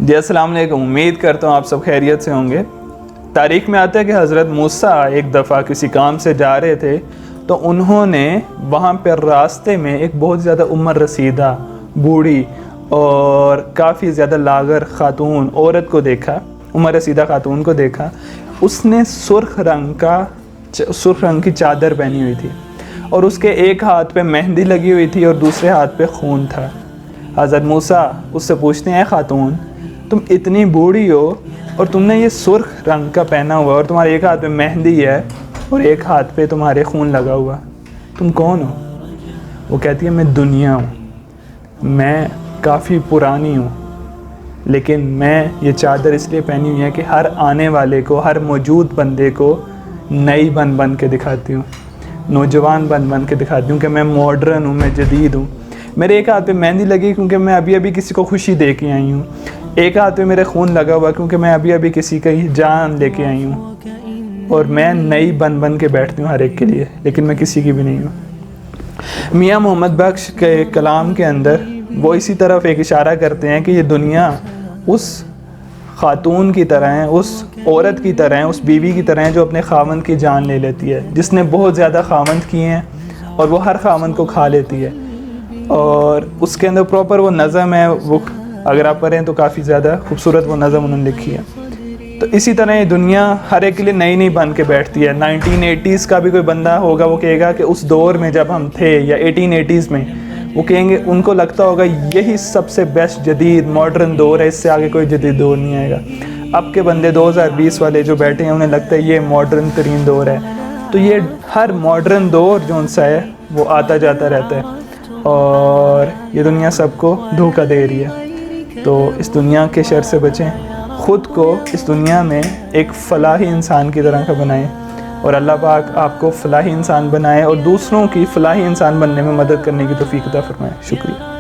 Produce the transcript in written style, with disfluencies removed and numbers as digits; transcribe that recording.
جی السلام علیکم، امید کرتا ہوں آپ سب خیریت سے ہوں گے۔ تاریخ میں آتا ہے کہ حضرت موسیٰ ایک دفعہ کسی کام سے جا رہے تھے تو انہوں نے وہاں پر راستے میں ایک بہت زیادہ عمر رسیدہ بوڑھی اور کافی زیادہ لاغر خاتون عورت کو دیکھا، عمر رسیدہ خاتون کو دیکھا۔ اس نے سرخ رنگ کی چادر پہنی ہوئی تھی اور اس کے ایک ہاتھ پہ مہندی لگی ہوئی تھی اور دوسرے ہاتھ پہ خون تھا۔ حضرت موسیٰ اس سے پوچھتے ہیں، خاتون تم اتنی بوڑھی ہو اور تم نے یہ سرخ رنگ کا پہنا ہوا اور تمہارے ایک ہاتھ پہ مہندی ہے اور ایک ہاتھ پہ تمہارے خون لگا ہوا، تم کون ہو؟ وہ کہتی ہے، میں دنیا ہوں، میں کافی پرانی ہوں، لیکن میں یہ چادر اس لیے پہنی ہوئی ہے کہ ہر آنے والے کو، ہر موجود بندے کو نئی بن کے دکھاتی ہوں، نوجوان بن کے دکھاتی ہوں کہ میں ماڈرن ہوں، میں جدید ہوں۔ میرے ایک ہاتھ پہ مہندی لگی کیونکہ میں ابھی کسی کو خوشی دے کے آئی ہوں، ایک ہاتھ پہ میرے خون لگا ہوا کیونکہ میں ابھی کسی کی جان لے کے آئی ہوں، اور میں نئی بن کے بیٹھتی ہوں ہر ایک کے لیے، لیکن میں کسی کی بھی نہیں ہوں۔ میاں محمد بخش کے کلام کے اندر وہ اسی طرف ایک اشارہ کرتے ہیں کہ یہ دنیا اس خاتون کی طرح ہے، اس عورت کی طرح ہے، اس بیوی کی طرح ہے جو اپنے خاوند کی جان لے لیتی ہے، جس نے بہت زیادہ خاوند کیے ہیں اور وہ ہر خاوند کو کھا لیتی ہے۔ اور اس کے اندر پراپر وہ نظم ہے، وہ اگر آپ پڑھیں تو کافی زیادہ خوبصورت وہ نظم انہوں نے لکھی ہے۔ تو اسی طرح یہ دنیا ہر ایک کے لیے نئی بن کے بیٹھتی ہے۔ 1980s کا بھی کوئی بندہ ہوگا، وہ کہے گا کہ اس دور میں جب ہم تھے، یا 1880s میں، وہ کہیں گے، ان کو لگتا ہوگا یہی سب سے بیسٹ جدید ماڈرن دور ہے، اس سے آگے کوئی جدید دور نہیں آئے گا۔ اب کے بندے 2020 والے جو بیٹھے ہیں انہیں لگتا ہے یہ ماڈرن ترین دور ہے۔ تو یہ ہر ماڈرن دور جو ان سا ہے وہ آتا جاتا رہتا ہے، اور یہ دنیا سب کو دھوکہ دے رہی ہے۔ تو اس دنیا کے شر سے بچیں، خود کو اس دنیا میں ایک فلاحی انسان کی طرح کا بنائیں، اور اللہ پاک آپ کو فلاحی انسان بنائے اور دوسروں کی فلاحی انسان بننے میں مدد کرنے کی توفیق عطا فرمائے۔ شکریہ۔